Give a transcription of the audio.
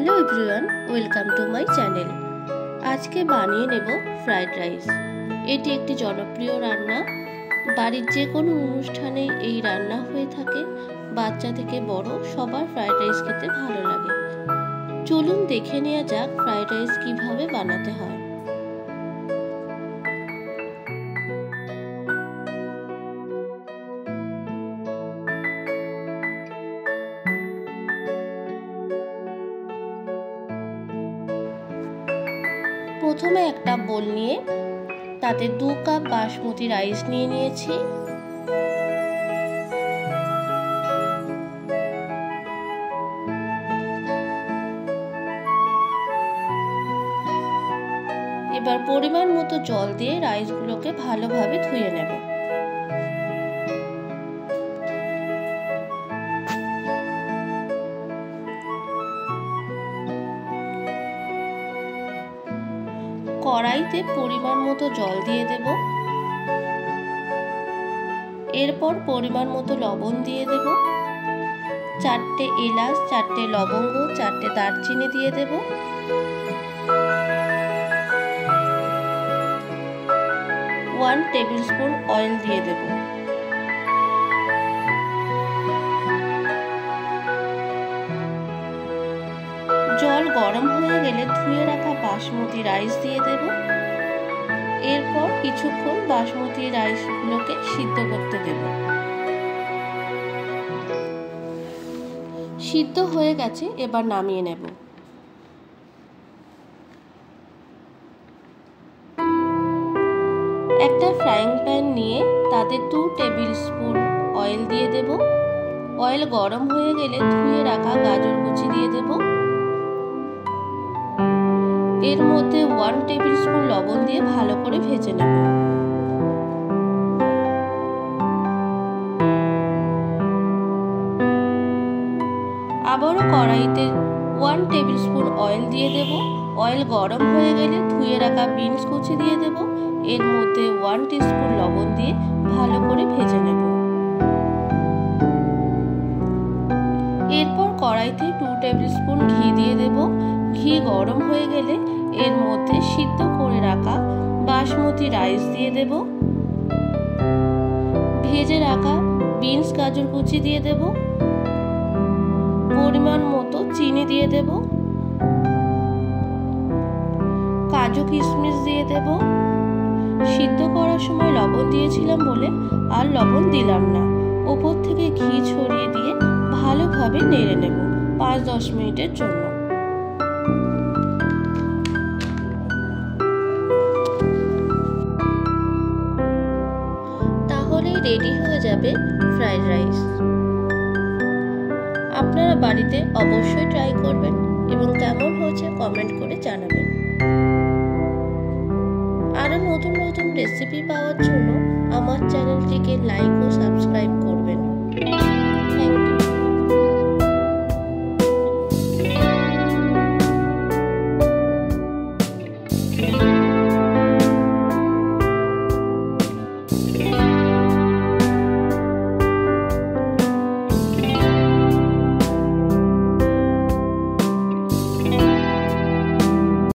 Hello everyone, welcome to my channel. আজকে বানিয়ে নেব ফ্রাইড রাইস। এটি একটি জনপ্রিয় রান্না। বাড়ির যে কোনো অনুষ্ঠানে এই রান্না হয়ে থাকে। বাচ্চা থেকে বড় সবার ফ্রাইড রাইস খেতে ভালো লাগে। চলুন দেখে নেওয়া যাক ফ্রাইড রাইস কিভাবে বানাতে হয়। প্রথমে একটা বোল নিয়ে তাতে 2 কাপ বাসমতি রাইস নিয়ে নিয়েছি। এবার পরিমাণ মতো জল দিয়ে রাইসগুলোকে ভালোভাবে ধুয়ে নেব। কড়াইতে পরিমাণ মতো জল দিয়ে দেব। এরপর পরিমাণ মতো লবণ দিয়ে দেব। 4টে এলাচ, 4টে লবঙ্গ, 4টে দারচিনি দিয়ে দেব। ওয়ান টেবিল স্পুন অয়েল দিয়ে দেব। জল গরম হয়ে গেলে ধুয়ে রাখা বাসমতি রাইস দিয়ে দেব। এরপর কিছুক্ষণ বাসমতি রাইসগুলোকে সিদ্ধ করতে দেব। সিদ্ধ হয়ে গেছে, এবার নামিয়ে নেব। একটা ফ্রাইং প্যান নিয়ে তাতে 2 টেবিল স্পুন অয়েল দিয়ে দেব। অয়েল গরম হয়ে গেলে ধুয়ে রাখা গাজর কুচি দিয়ে দেব। এর মধ্যে 1 টেবিল স্পুন লবণ দিয়ে ভালো করে ভেজে নেব। আবারও কড়াইতে 1 টেবিল স্পুন অয়েল দিয়ে দেব। অয়েল গরম হয়ে গেলে ধুয়ে রাখা বিনস কুচি দিয়ে দেব। এর মধ্যে 1 টিস্পুন লবণ দিয়ে ভালো করে ভেজে নেব। এরপর কড়াইতে 2 টেবিল স্পুন ঘি দিয়ে দেব। ঘি গরম হয়ে গেলে এর মধ্যে সিদ্ধ করে রাখা বাসমতি রাইস দিয়ে দেব। ভেজে রাখা বিনস গাজর কুচি দিয়ে দেব। পরিমাণ মতো চিনি দিয়ে দেব। কাজু কিশমিশ দিয়ে দেব। সিদ্ধ করার সময় লবণ দিয়েছিলাম বলে আর লবণ দিলাম না। উপর থেকে ঘি ছড়িয়ে দিয়ে ভালোভাবে নেড়ে নেব 5-10 মিনিটের জন্য। তাহলেই রেডি হয়ে যাবে ফ্রাইড রাইস। আপনারা বাড়িতে অবশ্যই ট্রাই করবেন এবং কেমন হয়েছে কমেন্ট করে জানাবেন। আরো নতুন নতুন রেসিপি পাওয়ার জন্য আমার চ্যানেলটিকে লাইক